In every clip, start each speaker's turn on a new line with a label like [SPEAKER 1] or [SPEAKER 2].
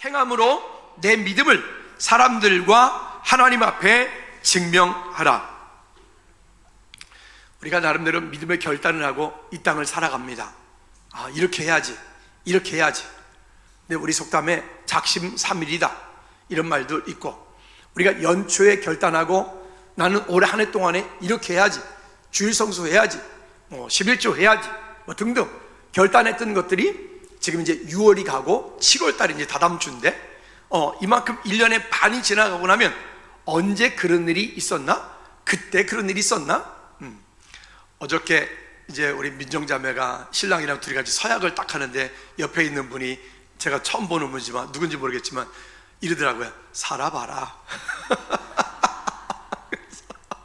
[SPEAKER 1] 행함으로 내 믿음을 사람들과 하나님 앞에 증명하라. 우리가 나름대로 믿음의 결단을 하고 이 땅을 살아갑니다. 이렇게 해야지, 이렇게 해야지. 근데 우리 속담에 작심삼일이다 이런 말도 있고, 우리가 연초에 결단하고 나는 올해 한 해 동안에 이렇게 해야지, 주일 성수해야지, 11조 해야지, 등등 결단했던 것들이 지금 이제 6월이 가고 7월 달이 이제 다다음 주인데, 이만큼 1년의 반이 지나가고 나면 언제 그런 일이 있었나? 그때 그런 일이 있었나? 어저께 이제 우리 민정자매가 신랑이랑 둘이 같이 서약을 딱 하는데 옆에 있는 분이 제가 처음 보는 분이지만 누군지 모르겠지만 이러더라고요. 살아봐라.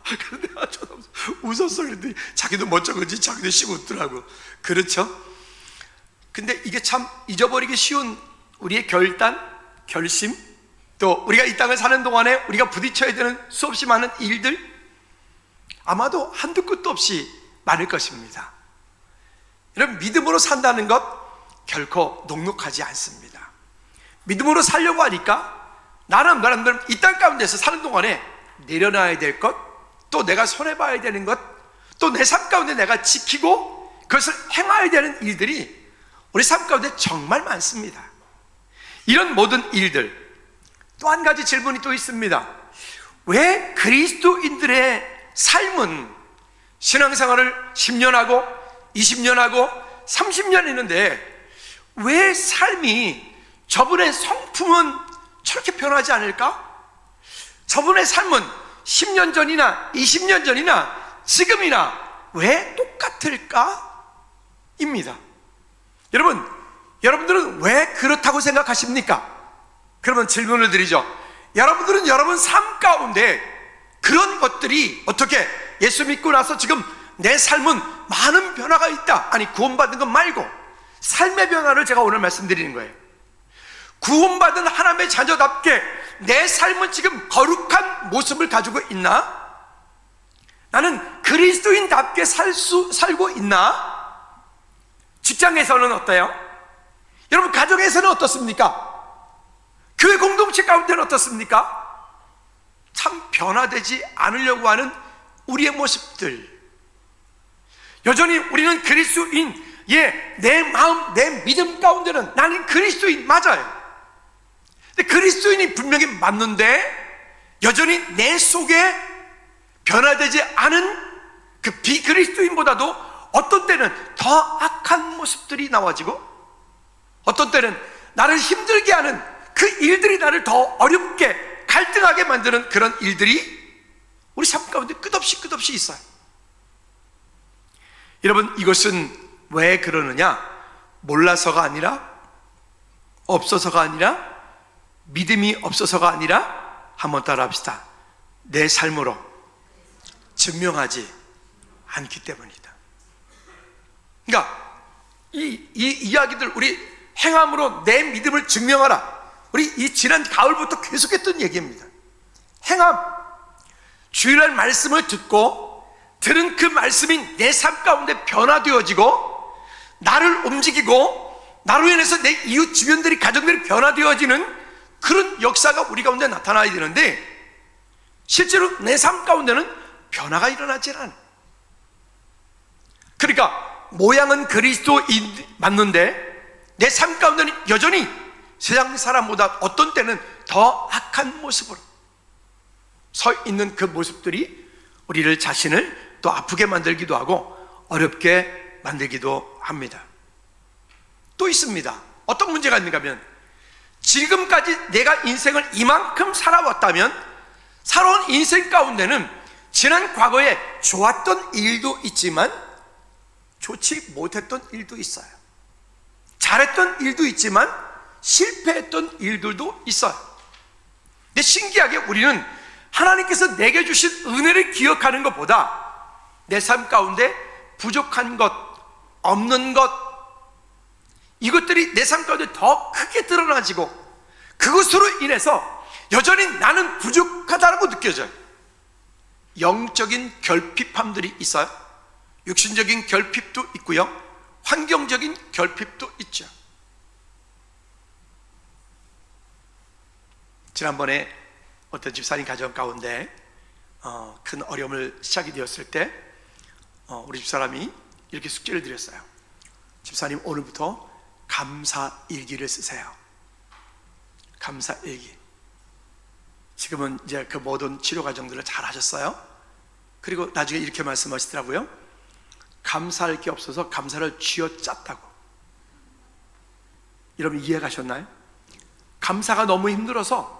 [SPEAKER 1] 그런데 저도 웃었어. 그랬더니 자기도 멋쩍은지 자기도 씩 웃더라고. 그렇죠? 근데 이게 참 잊어버리기 쉬운 우리의 결단, 결심, 또 우리가 이 땅을 사는 동안에 우리가 부딪혀야 되는 수없이 많은 일들, 아마도 한두 끝도 없이 많을 것입니다. 여러분, 믿음으로 산다는 것 결코 녹록하지 않습니다. 믿음으로 살려고 하니까 나름대로 이 땅 가운데서 사는 동안에 내려놔야 될 것, 또 내가 손해봐야 되는 것, 또 내 삶 가운데 내가 지키고 그것을 행해야 되는 일들이 우리 삶 가운데 정말 많습니다. 이런 모든 일들, 또 한 가지 질문이 또 있습니다. 왜 그리스도인들의 삶은 신앙생활을 10년 하고 20년 하고 30년 했는데 왜 삶이, 저분의 성품은 저렇게 변하지 않을까? 저분의 삶은 10년 전이나 20년 전이나 지금이나 왜 똑같을까? 입니다. 여러분들은 왜 그렇다고 생각하십니까? 그러면 질문을 드리죠. 여러분들은 여러분 삶 가운데 그런 것들이 어떻게 예수 믿고 나서 지금 내 삶은 많은 변화가 있다, 아니 구원받은 것 말고 삶의 변화를 제가 오늘 말씀드리는 거예요. 구원받은 하나님의 자녀답게 내 삶은 지금 거룩한 모습을 가지고 있나? 나는 그리스도인답게 살고 있나? 직장에서는 어때요? 여러분, 가정에서는 어떻습니까? 교회 공동체 가운데는 어떻습니까? 참 변화되지 않으려고 하는 우리의 모습들, 여전히 우리는 그리스도인, 내 마음, 내 믿음 가운데는 나는 그리스도인 맞아요. 근데 그리스도인이 분명히 맞는데 여전히 내 속에 변화되지 않은 그 비그리스도인보다도 어떤 때는 더 악한 모습들이 나와지고, 어떤 때는 나를 힘들게 하는 그 일들이 나를 더 어렵게 갈등하게 만드는 그런 일들이 우리 삶 가운데 끝없이 있어요. 여러분, 이것은 왜 그러느냐? 몰라서가 아니라, 없어서가 아니라, 믿음이 없어서가 아니라, 한번 따라 합시다. 내 삶으로 증명하지 않기 때문이다. 그러니까 이 이야기들, 우리 행함으로 내 믿음을 증명하라, 우리 이 지난 가을부터 계속했던 얘기입니다. 행함, 주일날 말씀을 듣고 들은 그 말씀이 내 삶 가운데 변화되어지고 나를 움직이고 나로 인해서 내 이웃 주변들이, 가정들이 변화되어지는 그런 역사가 우리 가운데 나타나야 되는데, 실제로 내 삶 가운데는 변화가 일어나지 않아요. 그러니까 모양은 그리스도인 맞는데 내 삶 가운데는 여전히 세상 사람보다 어떤 때는 더 악한 모습으로 서 있는 그 모습들이 우리를 자신을 또 아프게 만들기도 하고 어렵게 만들기도 합니다. 또 있습니다. 어떤 문제가 있는가 하면, 지금까지 내가 인생을 이만큼 살아왔다면 살아온 인생 가운데는 지난 과거에 좋았던 일도 있지만 좋지 못했던 일도 있어요. 잘했던 일도 있지만 실패했던 일들도 있어요. 근데 신기하게 우리는 하나님께서 내게 주신 은혜를 기억하는 것보다 내 삶 가운데 부족한 것, 없는 것, 이것들이 내 삶 가운데 더 크게 드러나지고 그것으로 인해서 여전히 나는 부족하다고 느껴져요. 영적인 결핍함들이 있어요. 육신적인 결핍도 있고요, 환경적인 결핍도 있죠. 지난번에 어떤 집사님 가정 가운데 큰 어려움을 시작이 되었을 때 우리 집사람이 이렇게 숙제를 드렸어요. 집사님, 오늘부터 감사 일기를 쓰세요. 감사 일기. 지금은 이제 그 모든 치료 과정들을 잘 하셨어요. 그리고 나중에 이렇게 말씀하시더라고요. 감사할 게 없어서 감사를 쥐어짰다고. 여러분 이해 가셨나요? 감사가 너무 힘들어서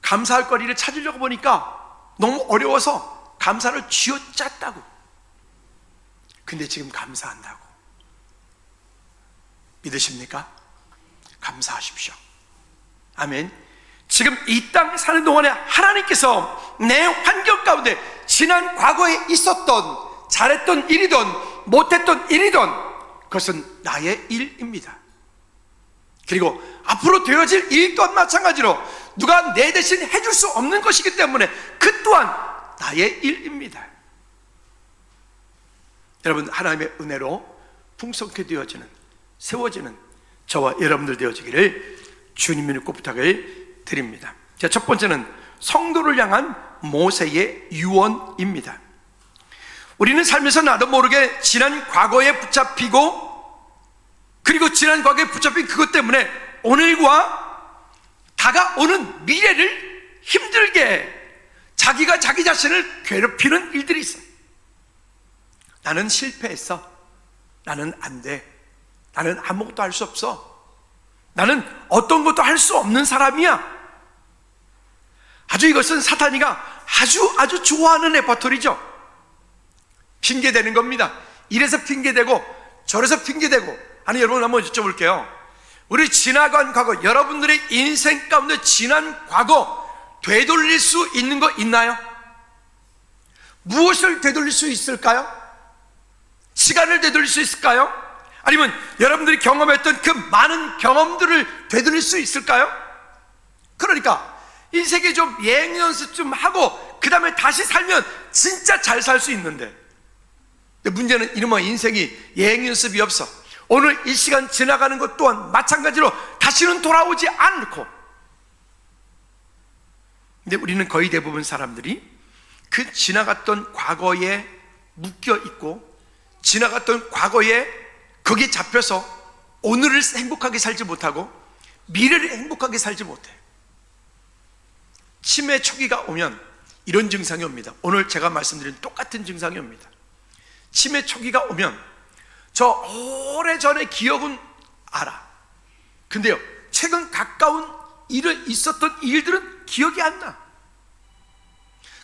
[SPEAKER 1] 감사할 거리를 찾으려고 보니까 너무 어려워서 감사를 쥐어짰다고. 근데 지금 감사한다고. 믿으십니까? 감사하십시오. 아멘. 지금 이 땅에 사는 동안에 하나님께서 내 환경 가운데 지난 과거에 있었던 잘했던 일이든 못했던 일이든 그것은 나의 일입니다. 그리고 앞으로 되어질 일 또한 마찬가지로 누가 내 대신 해줄 수 없는 것이기 때문에 그 또한 나의 일입니다. 여러분, 하나님의 은혜로 풍성케 되어지는, 세워지는 저와 여러분들 되어지기를 주님의 꼭 부탁을 드립니다. 자, 첫 번째는 성도를 향한 모세의 유언입니다. 우리는 살면서 나도 모르게 지난 과거에 붙잡히고, 그리고 지난 과거에 붙잡힌 그것 때문에 오늘과 다가오는 미래를 힘들게 자기가 자기 자신을 괴롭히는 일들이 있어요. 나는 실패했어. 나는 안 돼. 나는 아무것도 할 수 없어. 나는 어떤 것도 할 수 없는 사람이야. 아주 이것은 사탄이가 아주 좋아하는 레퍼토리죠. 핑계대는 겁니다. 이래서 핑계대고 저래서 핑계대고. 아니, 여러분 한번 여쭤볼게요. 우리 지나간 과거, 여러분들의 인생 가운데 지난 과거 되돌릴 수 있는 거 있나요? 무엇을 되돌릴 수 있을까요? 시간을 되돌릴 수 있을까요? 아니면 여러분들이 경험했던 그 많은 경험들을 되돌릴 수 있을까요? 그러니까 인생에 좀 예행 연습 좀 하고 그 다음에 다시 살면 진짜 잘 살 수 있는데, 문제는 이놈의 인생이 예행 연습이 없어. 오늘 이 시간 지나가는 것 또한 마찬가지로 다시는 돌아오지 않고. 근데 우리는 거의 대부분 사람들이 그 지나갔던 과거에 묶여 있고, 지나갔던 과거에 거기에 잡혀서 오늘을 행복하게 살지 못하고 미래를 행복하게 살지 못해. 치매 초기가 오면 이런 증상이 옵니다. 오늘 제가 말씀드린 똑같은 증상이 옵니다. 치매 초기가 오면 저 오래전의 기억은 알아. 근데요, 최근 가까운 있었던 일들은 기억이 안 나.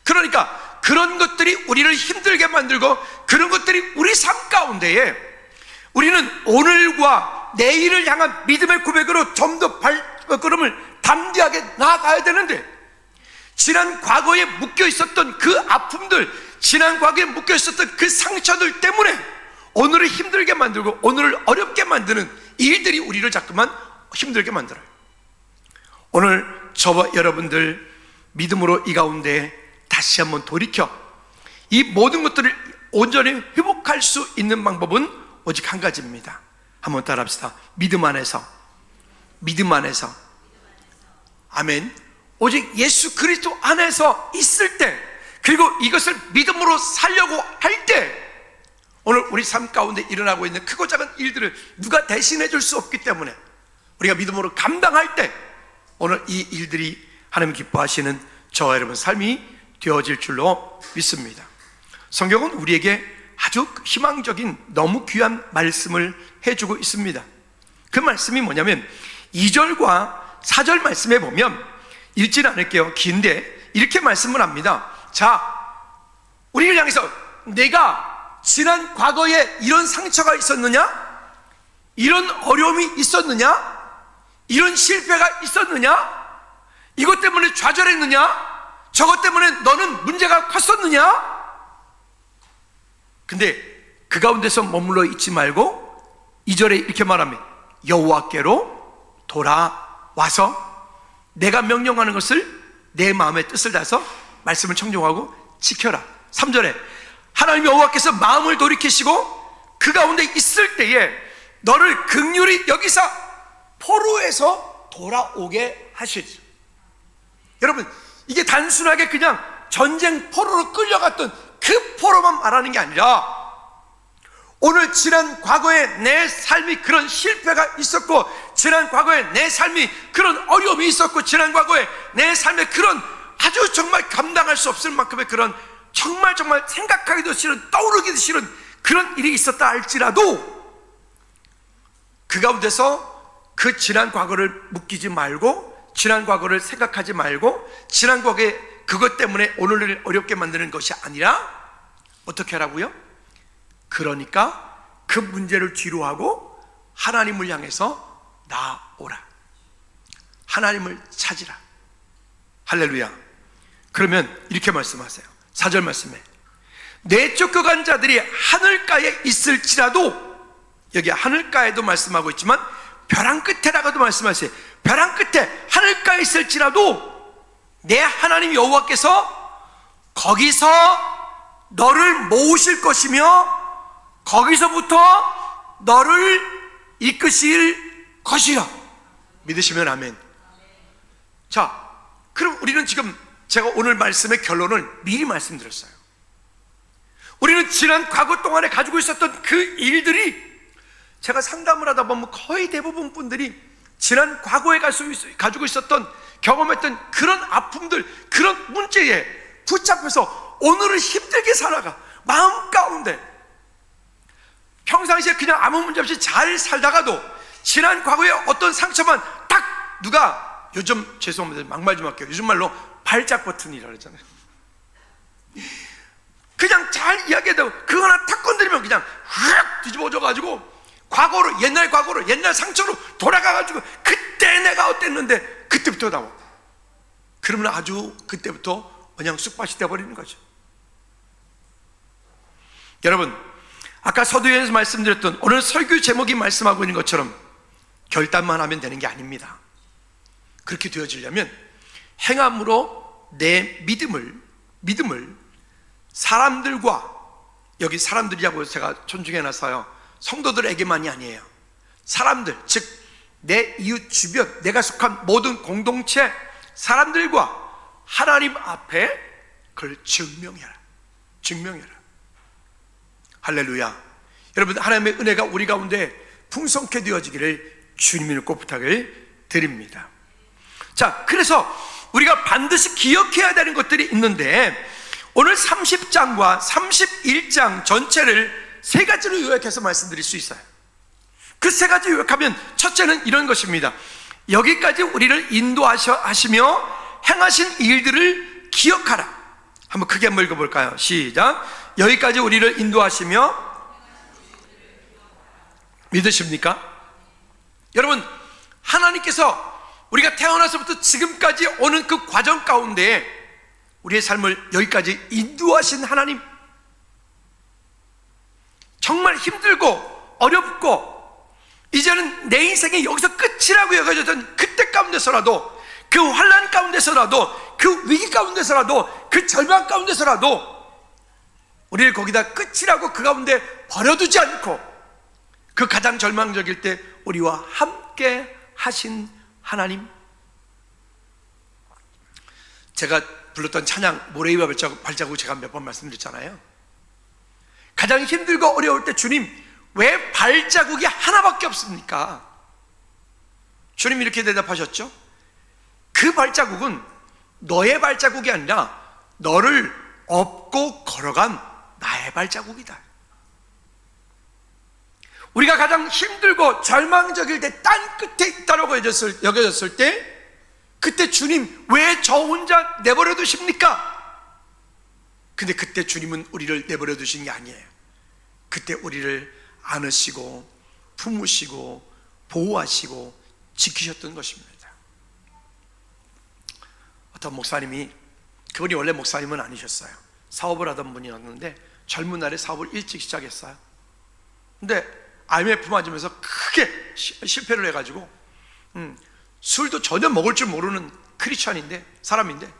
[SPEAKER 1] 그러니까 그런 것들이 우리를 힘들게 만들고, 그런 것들이 우리 삶 가운데에 우리는 오늘과 내일을 향한 믿음의 고백으로 좀 더 발걸음을 담대하게 나아가야 되는데, 지난 과거에 묶여 있었던 그 아픔들, 지난 과거에 묶여 있었던 그 상처들 때문에 오늘을 힘들게 만들고 오늘을 어렵게 만드는 일들이 우리를 자꾸만 힘들게 만들어요. 오늘 저와 여러분들 믿음으로 이 가운데 다시 한번 돌이켜 이 모든 것들을 온전히 회복할 수 있는 방법은 오직 한 가지입니다. 한번 따라합시다. 믿음 안에서. 믿음 안에서. 아멘. 오직 예수 그리스도 안에서 있을 때, 그리고 이것을 믿음으로 살려고 할 때, 오늘 우리 삶 가운데 일어나고 있는 크고 작은 일들을 누가 대신해 줄 수 없기 때문에 우리가 믿음으로 감당할 때 오늘 이 일들이 하나님 기뻐하시는 저와 여러분 삶이 되어질 줄로 믿습니다. 성경은 우리에게 아주 희망적인 너무 귀한 말씀을 해주고 있습니다. 그 말씀이 뭐냐면 2절과 4절 말씀에 보면, 읽지는 않을게요. 긴데 이렇게 말씀을 합니다. 자, 우리를 향해서 내가 지난 과거에 이런 상처가 있었느냐? 이런 어려움이 있었느냐? 이런 실패가 있었느냐? 이것 때문에 좌절했느냐? 저것 때문에 너는 문제가 컸었느냐? 근데 그 가운데서 머물러 있지 말고 2절에 이렇게 말합니다. 여호와께로 돌아와서 내가 명령하는 것을 내 마음의 뜻을 다해서 말씀을 청종하고 지켜라. 3절에 하나님 여호와께서 마음을 돌이키시고 그 가운데 있을 때에 너를 긍휼히 여기사 포로에서 돌아오게 하시죠. 여러분, 이게 단순하게 그냥 전쟁 포로로 끌려갔던 그 포로만 말하는 게 아니라 오늘 지난 과거에 내 삶이 그런 실패가 있었고, 지난 과거에 내 삶이 그런 어려움이 있었고, 지난 과거에 내 삶에 그런 아주 정말 감당할 수 없을 만큼의 그런 정말 생각하기도 싫은, 떠오르기도 싫은 그런 일이 있었다 할지라도 그 가운데서 그 지난 과거를 묵히지 말고, 지난 과거를 생각하지 말고, 지난 과거에 그것 때문에 오늘을 어렵게 만드는 것이 아니라 어떻게 하라고요? 그러니까 그 문제를 뒤로하고 하나님을 향해서 나오라, 하나님을 찾으라. 할렐루야. 그러면 이렇게 말씀하세요. 4절 말씀에 내 쫓겨간 자들이 하늘가에 있을지라도, 여기 하늘가에도 말씀하고 있지만 벼랑 끝에라고도 말씀하세요. 벼랑 끝에 하늘가에 있을지라도 내 하나님 여호와께서 거기서 너를 모으실 것이며 거기서부터 너를 이끄실 것이라. 믿으시면 아멘. 자, 그럼 우리는 지금 제가 오늘 말씀의 결론을 미리 말씀드렸어요. 우리는 지난 과거 동안에 가지고 있었던 그 일들이, 제가 상담을 하다 보면 거의 대부분 분들이 지난 과거에 가지고 있었던, 경험했던 그런 아픔들, 그런 문제에 붙잡혀서 오늘을 힘들게 살아가. 마음 가운데 평상시에 그냥 아무 문제 없이 잘 살다가도 지난 과거에 어떤 상처만 딱 누가, 요즘 죄송합니다, 막말 좀 할게요, 요즘 말로 발작 버튼이라고 그러잖아요. 그냥 잘 이야기해도 그거 하나 탁 건드리면 그냥 확 뒤집어져가지고 과거로, 옛날 과거로, 옛날 상처로 돌아가가지고 그때 내가 어땠는데 그때부터 나와. 그러면 아주 그때부터 그냥 쑥밭이 되어버리는 거죠. 여러분, 아까 서두에서 말씀드렸던 오늘 설교 제목이 말씀하고 있는 것처럼 결단만 하면 되는 게 아닙니다. 그렇게 되어지려면 행함으로 내 믿음을 사람들과, 여기 사람들이라고 제가 존중해놨어요. 성도들에게만이 아니에요. 사람들, 즉 내 이웃 주변, 내가 속한 모든 공동체 사람들과 하나님 앞에 그걸 증명해라. 할렐루야. 여러분, 하나님의 은혜가 우리 가운데 풍성케 되어지기를 주님을 꼭 부탁을 드립니다. 자, 그래서 우리가 반드시 기억해야 되는 것들이 있는데, 오늘 30장과 31장 전체를 세 가지로 요약해서 말씀드릴 수 있어요. 그 세 가지 요약하면 첫째는 이런 것입니다. 여기까지 우리를 인도하시며 행하신 일들을 기억하라. 한번 크게 한번 읽어볼까요? 시작. 여기까지 우리를 인도하시며, 믿으십니까? 여러분, 하나님께서 우리가 태어나서부터 지금까지 오는 그 과정 가운데 우리의 삶을 여기까지 인도하신 하나님, 정말 힘들고 어렵고 이제는 내 인생이 여기서 끝이라고 여겨졌던 그때 가운데서라도, 그 환난 가운데서라도, 그 위기 가운데서라도, 그 절망 가운데서라도 우리를 거기다 끝이라고 그 가운데 버려두지 않고, 그 가장 절망적일 때 우리와 함께 하신 하나님. 제가 불렀던 찬양 모래위와 발자국 제가 몇 번 말씀드렸잖아요. 가장 힘들고 어려울 때 주님, 왜 발자국이 하나밖에 없습니까? 주님 이렇게 대답하셨죠. 그 발자국은 너의 발자국이 아니라 너를 업고 걸어간 나의 발자국이다. 우리가 가장 힘들고 절망적일 때 땅 끝에 있다고 여겨졌을 때, 그때 주님 왜 저 혼자 내버려 두십니까? 근데 그때 주님은 우리를 내버려 두신 게 아니에요. 그때 우리를 안으시고 품으시고 보호하시고 지키셨던 것입니다. 어떤 목사님이, 그분이 원래 목사님은 아니셨어요. 사업을 하던 분이었는데 젊은 날에 사업을 일찍 시작했어요. 근데 IMF 맞으면서 크게 실패를 해가지고 술도 전혀 먹을 줄 모르는 크리스찬인데, 사람인데,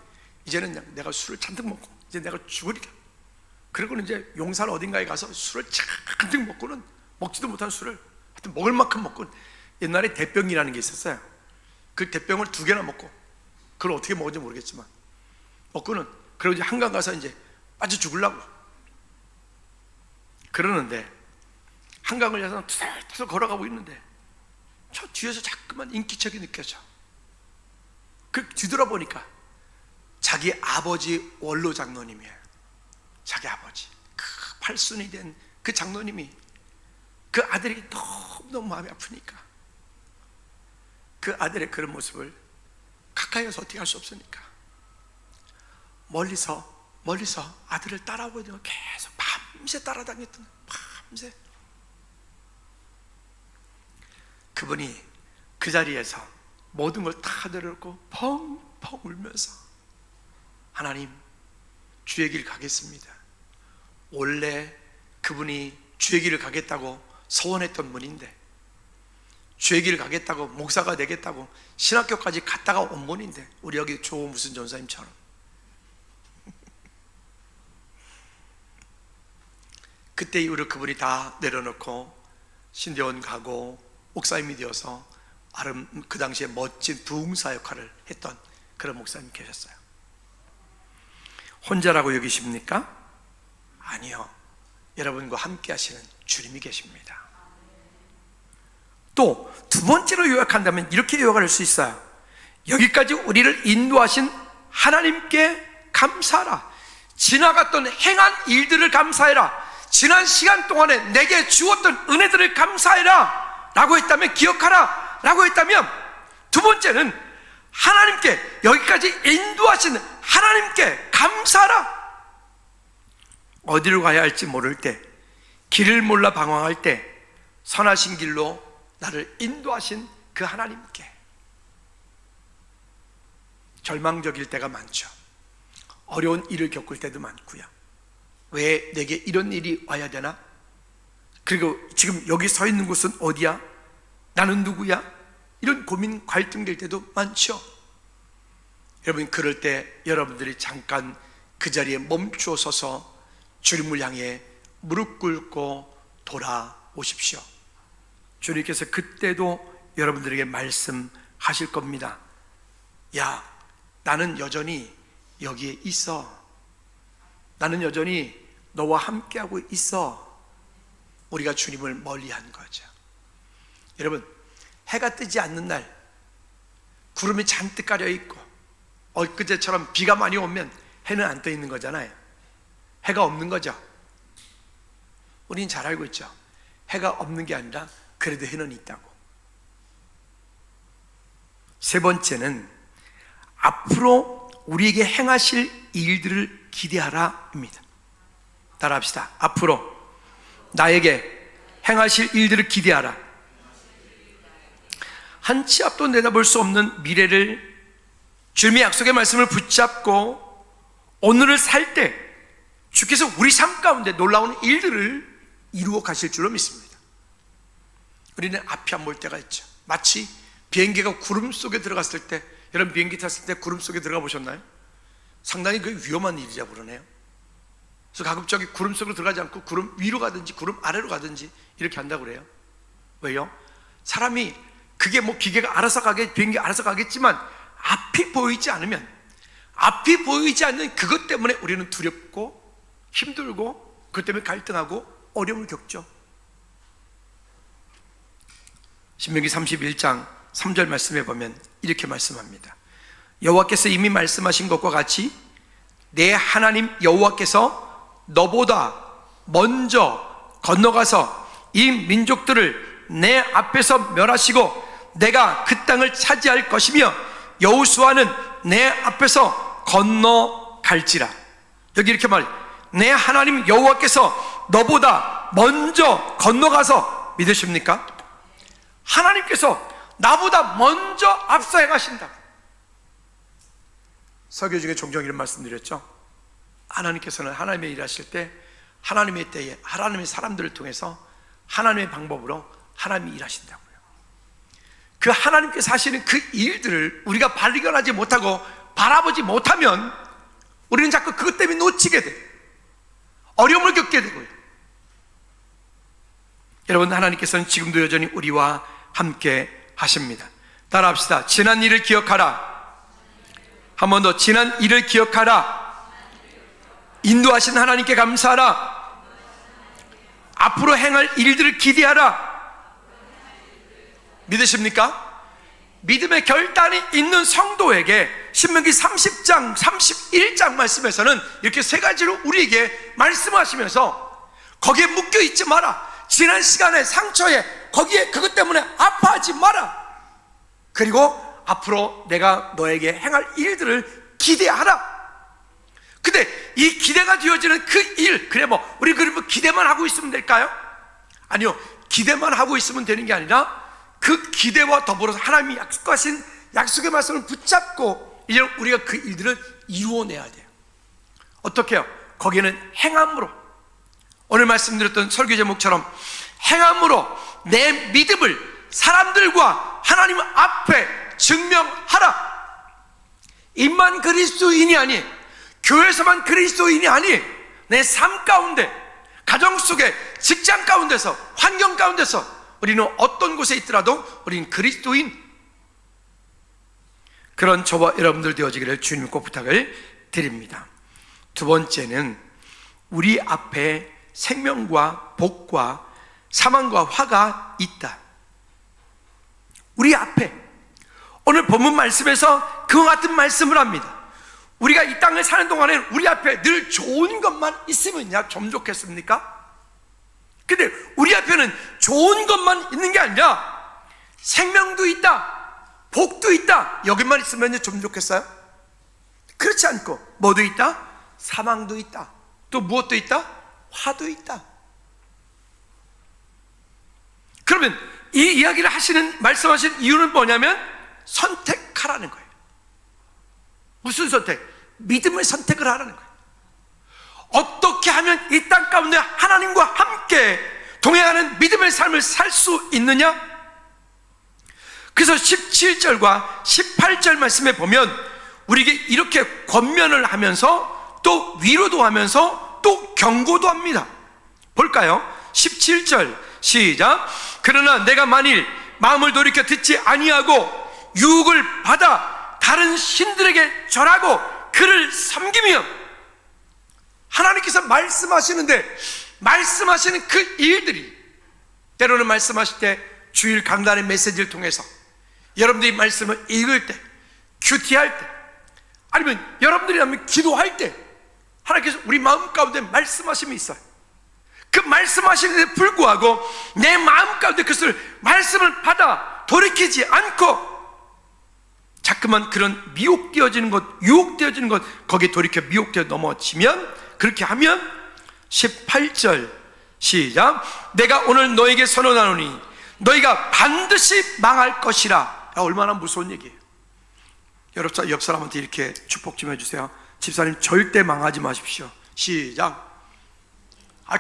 [SPEAKER 1] 이제는 그냥 내가 술을 잔뜩 먹고 이제 내가 죽으리라. 그리고는 이제 용산 어딘가에 가서 술을 잔뜩 먹고는, 먹지도 못한 술을 하여튼 먹을 만큼 먹고, 옛날에 대병이라는 게 있었어요. 그 대병을 2개나 먹고 그걸 어떻게 먹은지 모르겠지만 먹고는 그러고 이제 한강 가서 이제 빠져 죽으려고 그러는데, 한강을 향해서 투덜투덜 걸어가고 있는데 저 뒤에서 자꾸만 인기척이 느껴져. 그 뒤돌아보니까 자기 아버지 원로 장로님이에요. 자기 아버지, 그 팔순이 된 그 장로님이, 그 아들이 너무너무 마음이 아프니까 그 아들의 그런 모습을 가까이 가서 어떻게 할 수 없으니까 멀리서 아들을 따라오고 계속 밤새 따라다녔던 거예요. 밤새. 그분이 그 자리에서 모든 걸 다 내려놓고 펑펑 울면서, 하나님, 주의 길 가겠습니다. 원래 그분이 주의 길을 가겠다고 서원했던 분인데, 주의 길을 가겠다고, 목사가 되겠다고 신학교까지 갔다가 온 분인데, 우리 여기 조 무슨 전사님처럼 그때 이후로 그분이 다 내려놓고 신대원 가고 목사님이 되어서 그 당시에 멋진 부흥사 역할을 했던 그런 목사님 계셨어요. 혼자라고 여기십니까? 아니요, 여러분과 함께 하시는 주님이 계십니다. 또 두 번째로 요약한다면 이렇게 요약할 수 있어요. 여기까지 우리를 인도하신 하나님께 감사하라. 지나갔던 행한 일들을 감사해라. 지난 시간 동안에 내게 주었던 은혜들을 감사해라 라고 했다면, 기억하라 라고 했다면, 두 번째는 하나님께, 여기까지 인도하신 하나님께 감사하라. 어디로 가야 할지 모를 때, 길을 몰라 방황할 때 선하신 길로 나를 인도하신 그 하나님께. 절망적일 때가 많죠. 어려운 일을 겪을 때도 많고요. 왜 내게 이런 일이 와야 되나? 그리고 지금 여기 서 있는 곳은 어디야? 나는 누구야? 이런 고민, 갈등될 때도 많죠. 여러분, 그럴 때 여러분들이 잠깐 그 자리에 멈추어 서서 주님을 향해 무릎 꿇고 돌아오십시오. 주님께서 그때도 여러분들에게 말씀하실 겁니다. 야, 나는 여전히 여기에 있어. 나는 여전히 너와 함께하고 있어. 우리가 주님을 멀리한 거죠. 여러분, 해가 뜨지 않는 날, 구름이 잔뜩 가려있고 엊그제처럼 비가 많이 오면 해는 안 떠 있는 거잖아요. 해가 없는 거죠. 우린 잘 알고 있죠. 해가 없는 게 아니라 그래도 해는 있다고. 세 번째는 앞으로 우리에게 행하실 일들을 기대하라입니다. 따라합시다. 앞으로 나에게 행하실 일들을 기대하라. 한 치 앞도 내다볼 수 없는 미래를, 주님의 약속의 말씀을 붙잡고 오늘을 살 때 주께서 우리 삶 가운데 놀라운 일들을 이루어 가실 줄로 믿습니다. 우리는 앞이 안 보일 때가 있죠. 마치 비행기가 구름 속에 들어갔을 때, 여러분 비행기 탔을 때 구름 속에 들어가 보셨나요? 상당히 그 위험한 일이라고 그러네요. 그래서 가급적이 구름 속으로 들어가지 않고 구름 위로 가든지 구름 아래로 가든지 이렇게 한다고 그래요. 왜요? 사람이, 그게 뭐 기계가 알아서 비행기 알아서 가겠지만 앞이 보이지 않으면, 앞이 보이지 않는 그것 때문에 우리는 두렵고 힘들고, 그것 때문에 갈등하고 어려움을 겪죠. 신명기 31장 3절 말씀해 보면 이렇게 말씀합니다. 여호와께서 이미 말씀하신 것과 같이 내 하나님 여호와께서 너보다 먼저 건너가서 이 민족들을 내 앞에서 멸하시고 내가 그 땅을 차지할 것이며 여호수아는 내 앞에서 건너갈지라. 여기 이렇게 내 하나님 여호와께서 너보다 먼저 건너가서, 믿으십니까? 하나님께서 나보다 먼저 앞서 행하신다. 설교 중에 종종 이런 말씀드렸죠. 하나님께서는 하나님의 일하실 때 하나님의 때에 하나님의 사람들을 통해서 하나님의 방법으로 하나님이 일하신다고요. 그 하나님께서 하시는 그 일들을 우리가 발견하지 못하고 바라보지 못하면 우리는 자꾸 그것 때문에 놓치게 돼요. 어려움을 겪게 되고요. 여러분, 하나님께서는 지금도 여전히 우리와 함께 하십니다. 따라합시다. 지난 일을 기억하라. 한 번 더, 지난 일을 기억하라. 인도하신 하나님께 감사하라. 앞으로 행할 일들을 기대하라. 믿으십니까? 믿음의 결단이 있는 성도에게 신명기 30장, 31장 말씀에서는 이렇게 세 가지로 우리에게 말씀하시면서 거기에 묶여 있지 마라. 지난 시간의 상처에 거기에 그것 때문에 아파하지 마라. 그리고 앞으로 내가 너에게 행할 일들을 기대하라. 근데 이 기대가 되어지는 그 일, 그래 뭐 우리 그러면 기대만 하고 있으면 될까요? 아니요, 기대만 하고 있으면 되는 게 아니라 그 기대와 더불어서 하나님이 약속하신 약속의 말씀을 붙잡고 이제 우리가 그 일들을 이루어내야 돼요. 어떻게 해요? 거기에는 행함으로, 오늘 말씀드렸던 설교 제목처럼 행함으로 내 믿음을 사람들과 하나님 앞에 증명하라. 입만 그리스도인이 아닌, 교회에서만 그리스도인이 아닌 내 삶 가운데, 가정 속에, 직장 가운데서, 환경 가운데서 우리는 어떤 곳에 있더라도 우리는 그리스도인, 그런 저와 여러분들 되어지기를 주님 꼭 부탁을 드립니다. 두 번째는 우리 앞에 생명과 복과 사망과 화가 있다. 우리 앞에, 오늘 본문 말씀에서 그와 같은 말씀을 합니다. 우리가 이 땅을 사는 동안에 우리 앞에 늘 좋은 것만 있으면야 좀 좋겠습니까? 근데 우리 앞에는 좋은 것만 있는 게 아니라 생명도 있다, 복도 있다. 여기만 있으면 좀 좋겠어요? 그렇지 않고 뭐도 있다? 사망도 있다. 또 무엇도 있다? 화도 있다. 그러면 이 이야기를 말씀하신 이유는 뭐냐면 선택하라는 거예요. 무슨 선택? 믿음의 선택을 하라는 거예요. 어떻게 하면 이 땅 가운데 하나님과 함께 동행하는 믿음의 삶을 살 수 있느냐? 그래서 17절과 18절 말씀에 보면 우리에게 이렇게 권면을 하면서 또 위로도 하면서 또 경고도 합니다. 볼까요? 17절 시작. 그러나 내가 만일 마음을 돌이켜 듣지 아니하고 유혹을 받아 다른 신들에게 절하고 그를 섬기며, 하나님께서 말씀하시는데 말씀하시는 그 일들이 때로는 말씀하실 때 주일 강단의 메시지를 통해서 여러분들이 말씀을 읽을 때, 큐티할 때, 아니면 여러분들이 하면 기도할 때 하나님께서 우리 마음 가운데 말씀하심이 있어요. 그 말씀하시는데 불구하고 내 마음 가운데 그것을 말씀을 받아 돌이키지 않고 자꾸만 그런 미혹되어지는 것, 유혹되어지는 것, 거기에 돌이켜 미혹되어 넘어지면, 그렇게 하면 18절 시작. 내가 오늘 너에게 선언하노니 너희가 반드시 망할 것이라. 얼마나 무서운 얘기예요. 여러분 옆 사람한테 이렇게 축복 좀 해주세요. 집사님 절대 망하지 마십시오. 시작.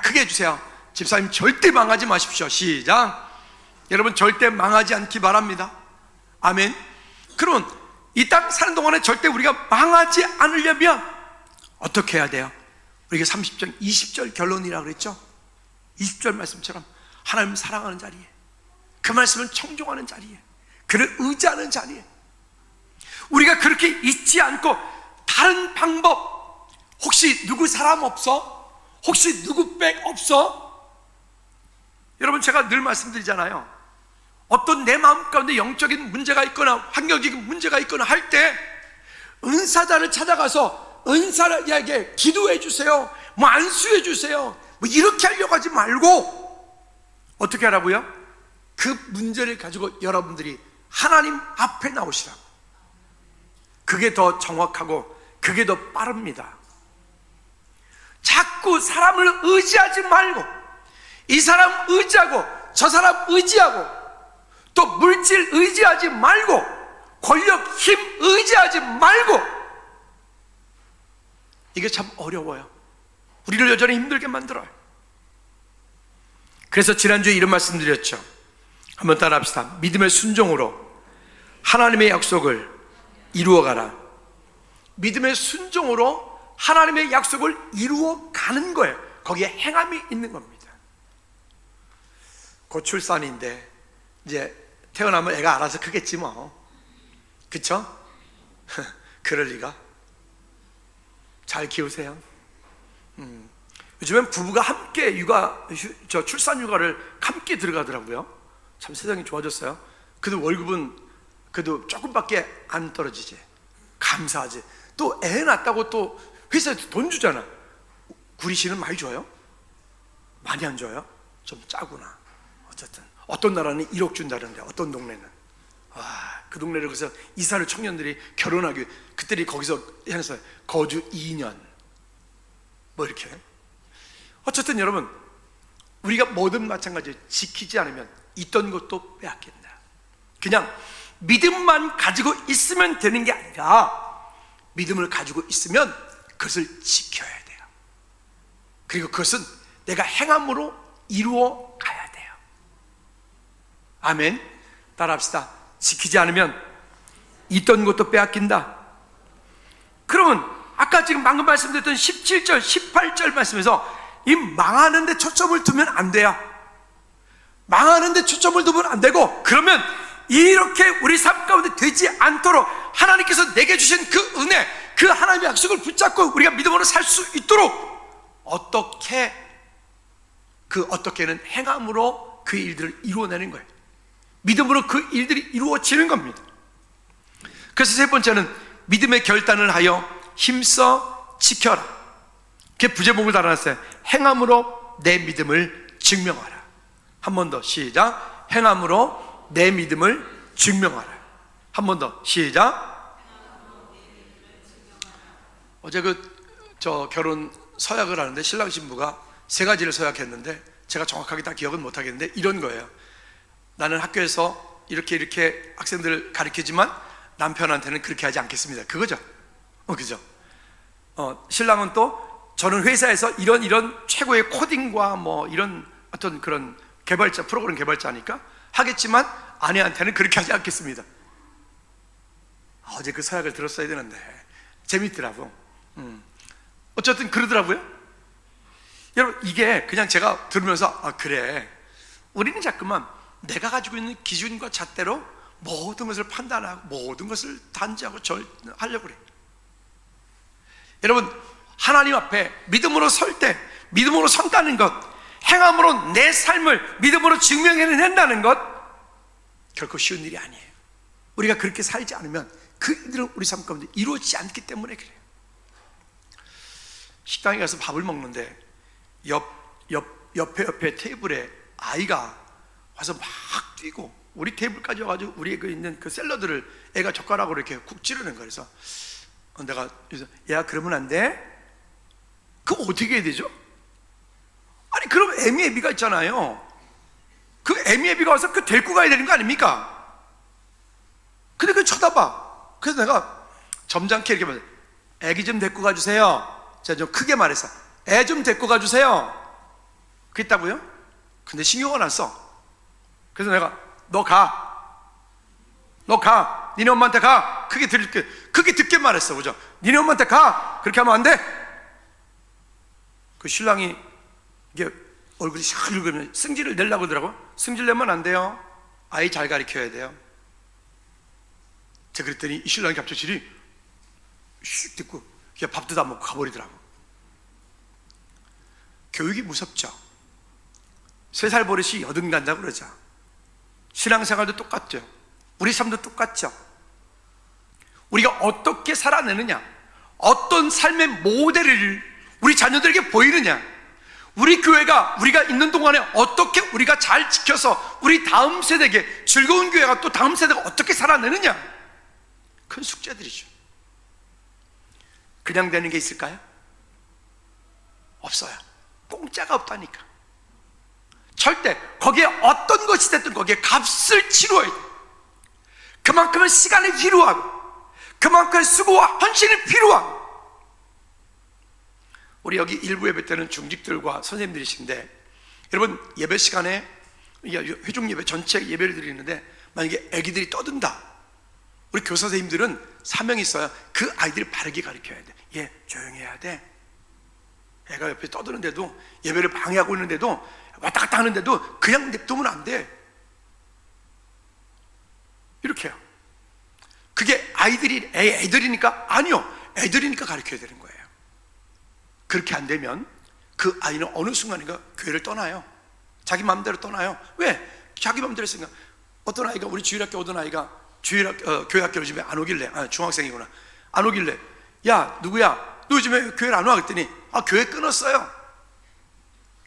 [SPEAKER 1] 크게 해주세요. 집사님 절대 망하지 마십시오. 시작. 여러분 절대 망하지 않기 바랍니다. 아멘. 그러면 이 땅 사는 동안에 절대 우리가 망하지 않으려면 어떻게 해야 돼요? 우리가 30절, 20절 결론이라고 그랬죠? 20절 말씀처럼 하나님을 사랑하는 자리에, 그 말씀을 청종하는 자리에, 그를 의지하는 자리에, 우리가 그렇게 있지 않고 다른 방법, 혹시 누구 사람 없어? 혹시 누구 백 없어? 여러분 제가 늘 말씀드리잖아요. 어떤 내 마음 가운데 영적인 문제가 있거나 환경적인 문제가 있거나 할 때 은사자를 찾아가서 은사자에게 기도해 주세요, 뭐 안수해 주세요, 뭐 이렇게 하려고 하지 말고 어떻게 하라고요? 그 문제를 가지고 여러분들이 하나님 앞에 나오시라고. 그게 더 정확하고 그게 더 빠릅니다. 자꾸 사람을 의지하지 말고, 이 사람 의지하고 저 사람 의지하고 또 물질 의지하지 말고 권력, 힘 의지하지 말고. 이게 참 어려워요. 우리를 여전히 힘들게 만들어요. 그래서 지난주에 이런 말씀 드렸죠. 한번 따라 합시다. 믿음의 순종으로 하나님의 약속을 이루어가라. 믿음의 순종으로 하나님의 약속을 이루어가는 거예요. 거기에 행함이 있는 겁니다. 곧 출산인데 이제 태어나면 애가 알아서 크겠지 뭐, 그쵸? 그럴 리가. 잘 키우세요. 요즘엔 부부가 함께 출산 휴가를 함께 들어가더라고요. 참 세상이 좋아졌어요. 그래도 월급은 그래도 조금밖에 안 떨어지지. 감사하지. 또 애 낳았다고 또 회사에서 돈 주잖아. 구리 씨는 많이 줘요? 많이 안 줘요? 좀 짜구나. 어쨌든 어떤 나라는 1억 준다는데 어떤 동네는 그 동네를 그래서 이사를 청년들이 결혼하기 위해 그들이 거기서 해서 거주 2년 뭐 이렇게. 어쨌든 여러분, 우리가 뭐든 마찬가지예요. 지키지 않으면 있던 것도 빼앗긴다. 그냥 믿음만 가지고 있으면 되는 게 아니라 믿음을 가지고 있으면 그것을 지켜야 돼요. 그리고 그것은 내가 행함으로 이루어 가야 돼요. 아멘. 따라합시다. 지키지 않으면 있던 것도 빼앗긴다. 그러면 아까 지금 방금 말씀드렸던 17절, 18절 말씀에서 이 망하는 데 초점을 두면 안 돼요. 망하는 데 초점을 두면 안 되고, 그러면 이렇게 우리 삶 가운데 되지 않도록 하나님께서 내게 주신 그 은혜, 그 하나님의 약속을 붙잡고 우리가 믿음으로 살 수 있도록 어떻게는 행함으로 그 일들을 이루어내는 거예요. 믿음으로 그 일들이 이루어지는 겁니다. 그래서 세 번째는 믿음의 결단을 하여 힘써 지켜라. 그게 부제목을 달아놨어요. 행함으로 내 믿음을 증명하라. 한 번 더 시작. 행함으로 내 믿음을 증명하라. 한 번 더 시작. 어제 결혼 서약을 하는데 신랑 신부가 3가지를 서약했는데 제가 정확하게 다 기억은 못 하겠는데 이런 거예요. 나는 학교에서 이렇게 학생들을 가르치지만 남편한테는 그렇게 하지 않겠습니다. 그거죠. 그죠? 신랑은 또 저는 회사에서 이런 최고의 코딩과 뭐 이런 어떤 그런 프로그램 개발자니까 하겠지만 아내한테는 그렇게 하지 않겠습니다. 어제 그 서약을 들었어야 되는데 재밌더라고. 어쨌든 그러더라고요. 여러분, 이게 그냥 제가 들으면서 그래, 우리는 자꾸만 내가 가지고 있는 기준과 잣대로 모든 것을 판단하고 모든 것을 단지하고 하려고 그래. 여러분, 하나님 앞에 믿음으로 설 때, 믿음으로 선다는 것, 행함으로 내 삶을 믿음으로 증명해낸다는 것, 결코 쉬운 일이 아니에요. 우리가 그렇게 살지 않으면 그 일들은 우리 삶 가운데 이루어지지 않기 때문에 그래요. 식당에 가서 밥을 먹는데 옆에 테이블에 아이가 와서 막 뛰고 우리 테이블까지 와가지고 우리 있는 그 샐러드를 애가 젓가락으로 이렇게 쿡 찌르는 거예요. 그래서 내가 야, 그러면 안 돼? 그럼 어떻게 해야 되죠? 아니, 그럼 애미 애비가 있잖아요. 그 애미 애비가 와서 그 데리고 가야 되는 거 아닙니까? 근데 그걸 쳐다봐. 그래서 내가 점잖게 이렇게 말해, 애기 좀 데리고 가주세요. 제가 좀 크게 말했어. 애 좀 데리고 가주세요. 그랬다고요? 근데 신경을 안 써. 그래서 내가 너 가, 니네 엄마한테 가. 크게 듣게 말했어. 그죠? 니네 엄마한테 가. 그렇게 하면 안 돼. 그 신랑이 이게 얼굴이 샤르르면 승질을 내려고 그러더라고. 승질 내면 안 돼요. 아이 잘 가르쳐야 돼요. 제가 그랬더니 이 신랑이 갑자기 슉 듣고 그냥 밥도 안 먹고 가버리더라고. 교육이 무섭죠. 3살 버릇이 80 간다고 그러죠. 신앙생활도 똑같죠. 우리 삶도 똑같죠. 우리가 어떻게 살아내느냐, 어떤 삶의 모델을 우리 자녀들에게 보이느냐, 우리 교회가 우리가 있는 동안에 어떻게 우리가 잘 지켜서 우리 다음 세대에게 즐거운 교회가 또 다음 세대가 어떻게 살아내느냐, 큰 숙제들이죠. 그냥 되는 게 있을까요? 없어요. 공짜가 없다니까. 절대 거기에 어떤 것이 됐든 거기에 값을 치러야 돼. 그만큼의 시간이 필요하고 그만큼의 수고와 헌신이 필요하고. 우리 여기 일부 예배 때는 중직들과 선생님들이신데, 여러분 예배 시간에 회중 예배 전체 예배를 드리는데 만약에 아기들이 떠든다, 우리 교사 선생님들은 사명이 있어요. 그 아이들을 바르게 가르쳐야 돼. 얘 조용히 해야 돼. 애가 옆에 떠드는데도, 예배를 방해하고 있는데도, 왔다 갔다 하는데도 그냥 냅두면 안 돼. 이렇게 해요. 그게 애들이니까? 아니요, 애들이니까 가르쳐야 되는 거예요. 그렇게 안 되면 그 아이는 어느 순간인가 교회를 떠나요. 자기 마음대로 떠나요. 왜? 자기 마음대로 했으니까. 어떤 아이가, 우리 주일학교 오던 아이가 교회 학교를 집에 안 오길래, 중학생이구나, 안 오길래, 야 누구야, 너 요즘에 교회를 안 와? 그랬더니 교회 끊었어요.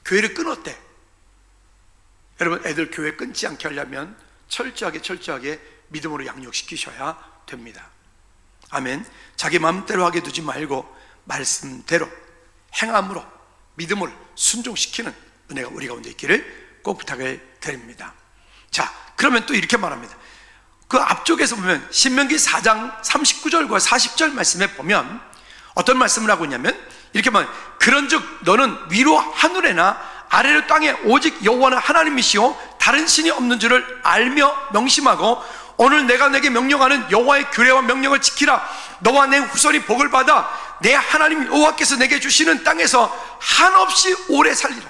[SPEAKER 1] 교회를 끊었대. 여러분, 애들 교회 끊지 않게 하려면 철저하게 믿음으로 양육시키셔야 됩니다. 아멘. 자기 마음대로 하게 두지 말고 말씀대로 행함으로 믿음을 순종시키는 은혜가 우리 가운데 있기를 꼭 부탁을 드립니다. 자, 그러면 또 이렇게 말합니다. 그 앞쪽에서 보면 신명기 4장 39절과 40절 말씀에 보면 어떤 말씀을 하고 있냐면 이렇게 말해요. 그런즉 너는 위로 하늘에나 아래로 땅에 오직 여호와는 하나님이시오 다른 신이 없는 줄을 알며 명심하고 오늘 내가 내게 명령하는 여호와의 규례와 명령을 지키라. 너와 내 후손이 복을 받아 내 하나님 여호와께서 내게 주시는 땅에서 한없이 오래 살리라.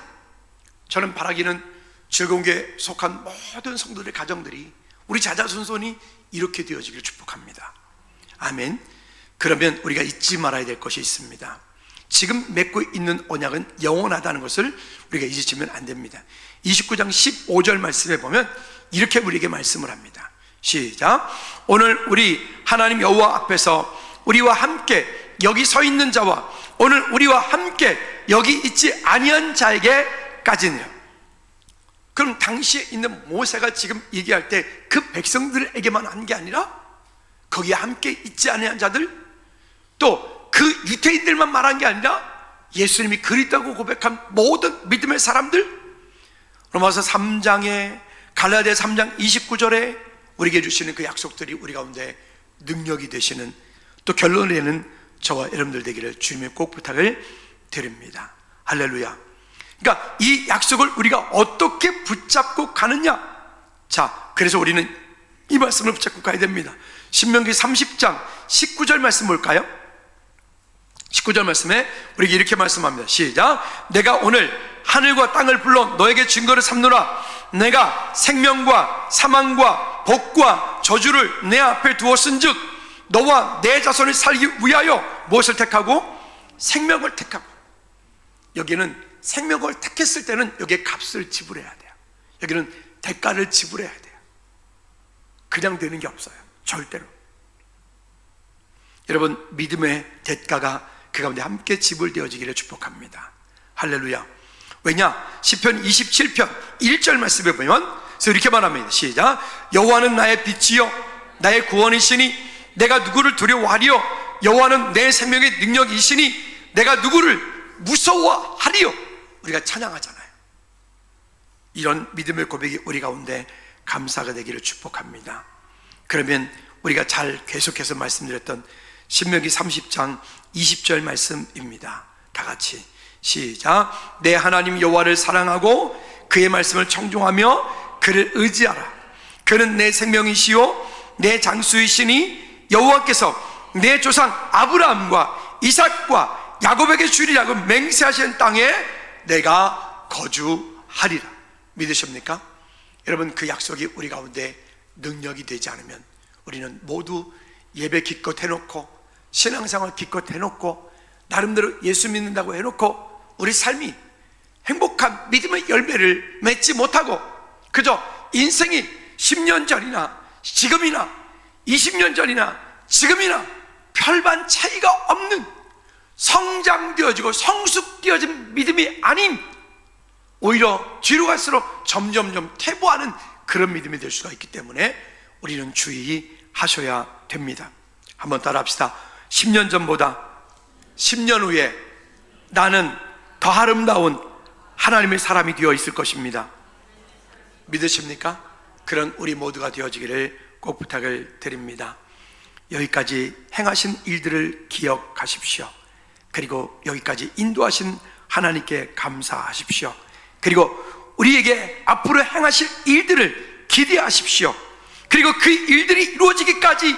[SPEAKER 1] 저는 바라기는 즐거운교회에 속한 모든 성도들의 가정들이, 우리 자자손손이 이렇게 되어지길 축복합니다. 아멘. 그러면 우리가 잊지 말아야 될 것이 있습니다. 지금 맺고 있는 언약은 영원하다는 것을 우리가 잊으시면 안 됩니다. 29장 15절 말씀에 보면 이렇게 우리에게 말씀을 합니다. 시작. 오늘 우리 하나님 여호와 앞에서 우리와 함께 여기 서 있는 자와 오늘 우리와 함께 여기 있지 아니한 자에게까지는. 그럼 당시에 있는 모세가 지금 얘기할 때 그 백성들에게만 한 게 아니라 거기에 함께 있지 아니한 자들, 또 그 유대인들만 말한 게 아니라 예수님이 그리스도라고 고백한 모든 믿음의 사람들, 로마서 3장에 갈라디아 3장 29절에 우리에게 주시는 그 약속들이 우리 가운데 능력이 되시는, 또 결론에는 저와 여러분들 되기를 주님의 꼭 부탁을 드립니다. 할렐루야. 그러니까 이 약속을 우리가 어떻게 붙잡고 가느냐. 자, 그래서 우리는 이 말씀을 붙잡고 가야 됩니다. 신명기 30장 19절 말씀 볼까요? 19절 말씀에 우리에게 이렇게 말씀합니다. 시작. 내가 오늘 하늘과 땅을 불러 너에게 증거를 삼노라. 내가 생명과 사망과 복과 저주를 내 앞에 두었은즉 너와 내 자손을 살기 위하여 무엇을 택하고? 생명을 택하고. 여기는 생명을 택했을 때는 여기에 값을 지불해야 돼요. 여기는 대가를 지불해야 돼요. 그냥 되는 게 없어요. 절대로. 여러분, 믿음의 대가가 그 가운데 함께 지불되어지기를 축복합니다. 할렐루야. 왜냐? 시편 27편 1절 말씀에 보면 그래서 이렇게 말합니다. 시작. 여호와는 나의 빛이요 나의 구원이시니 내가 누구를 두려워하리요? 여호와는 내 생명의 능력이시니 내가 누구를 무서워하리요? 우리가 찬양하잖아요. 이런 믿음의 고백이 우리 가운데 감사가 되기를 축복합니다. 그러면 우리가 잘 계속해서 말씀드렸던 신명기 30장 20절 말씀입니다. 다 같이 시작. 내 하나님 여호와를 사랑하고 그의 말씀을 청종하며 그를 의지하라. 그는 내 생명이시요 내 장수이시니 여호와께서 내 조상 아브라함과 이삭과 야곱에게 주리라고 맹세하신 땅에 내가 거주하리라. 믿으십니까? 여러분, 그 약속이 우리 가운데 능력이 되지 않으면 우리는 모두 예배 기껏 해놓고 신앙생활 기껏 해놓고 나름대로 예수 믿는다고 해놓고 우리 삶이 행복한 믿음의 열매를 맺지 못하고 그저 인생이 10년 전이나 지금이나 20년 전이나 지금이나 별반 차이가 없는 성장되어지고 성숙되어진 믿음이 아닌 오히려 뒤로 갈수록 점점점 퇴보하는 그런 믿음이 될 수가 있기 때문에 우리는 주의하셔야 됩니다. 한번 따라 합시다. 10년 전보다 10년 후에 나는 더 아름다운 하나님의 사람이 되어 있을 것입니다. 믿으십니까? 그런 우리 모두가 되어지기를 꼭 부탁을 드립니다. 여기까지 행하신 일들을 기억하십시오. 그리고 여기까지 인도하신 하나님께 감사하십시오. 그리고 우리에게 앞으로 행하실 일들을 기대하십시오. 그리고 그 일들이 이루어지기까지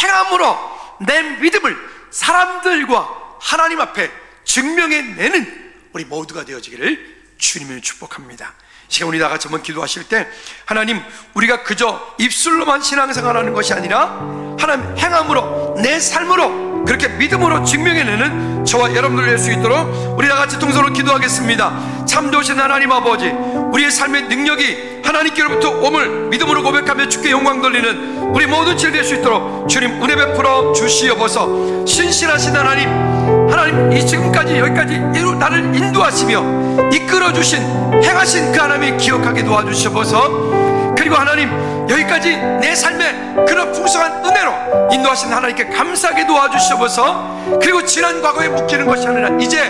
[SPEAKER 1] 행함으로 내 믿음을 사람들과 하나님 앞에 증명해내는 우리 모두가 되어지기를 주님을 축복합니다. 시간 우리 다 같이 한번 기도하실 때 하나님, 우리가 그저 입술로만 신앙생활하는 것이 아니라 하나님 행함으로, 내 삶으로, 그렇게 믿음으로 증명해내는 저와 여러분들 될 수 있도록 우리 다같이 동서로 기도하겠습니다. 참 좋으신 하나님 아버지, 우리의 삶의 능력이 하나님께로부터 옴을 믿음으로 고백하며 주께 영광 돌리는 우리 모든 질 될 수 있도록 주님 은혜 베풀어 주시옵소서. 신실하신 하나님, 하나님 이 지금까지 여기까지 나를 인도하시며 이끌어주신 행하신 그 하나님이 기억하게 도와주시옵소서. 그리고 하나님, 여기까지 내 삶에 그런 풍성한 은혜로 인도하신 하나님께 감사하게 도와주시옵소서. 그리고 지난 과거에 묶이는 것이 아니라 이제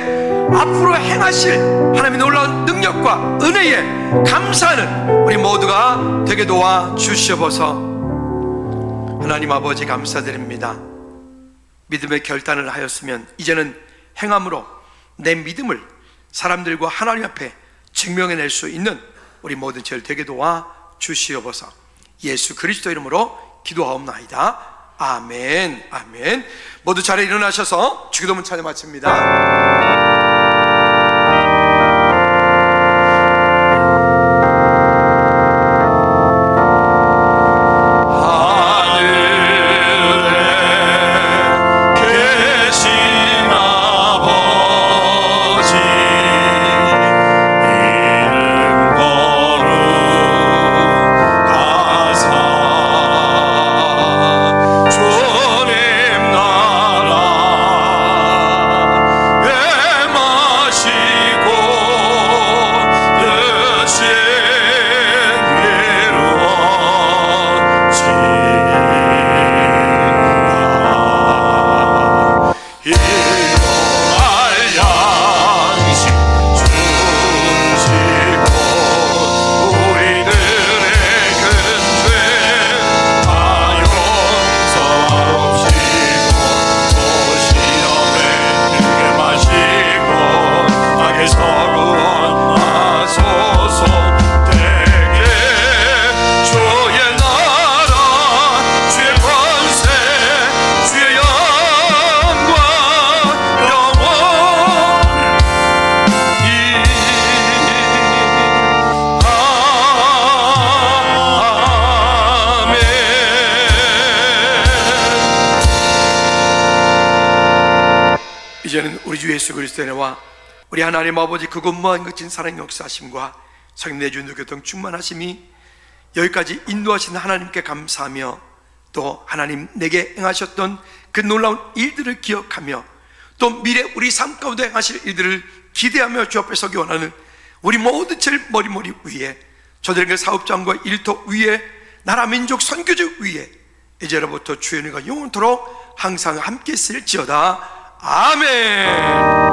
[SPEAKER 1] 앞으로 행하실 하나님의 놀라운 능력과 은혜에 감사하는 우리 모두가 되게 도와주시옵소서. 하나님 아버지 감사드립니다. 믿음의 결단을 하였으면 이제는 행함으로 내 믿음을 사람들과 하나님 앞에 증명해낼 수 있는 우리 모든 죄를 되게 도와주시옵소서. 예수 그리스도 이름으로 기도하옵나이다. 아멘. 아멘. 모두 자리에 일어나셔서 주기도문 찬양 마칩니다. 이제는 우리 주 예수 그리스도의 은혜와 우리 하나님 아버지 그곳 무한 거친 사랑의 역사하심과 성령 내주는 교통 충만하심이 여기까지 인도하신 하나님께 감사하며, 또 하나님 내게 행하셨던 그 놀라운 일들을 기억하며, 또 미래 우리 삶 가운데 행하실 일들을 기대하며 주 앞에 서기 원하는 우리 모든 죄를 머리머리 위에, 저들에게 사업장과 일터 위에, 나라 민족 선교적 위에 이제로부터 주의 은혜가 영원토록 항상 함께 있을지어다. 아멘.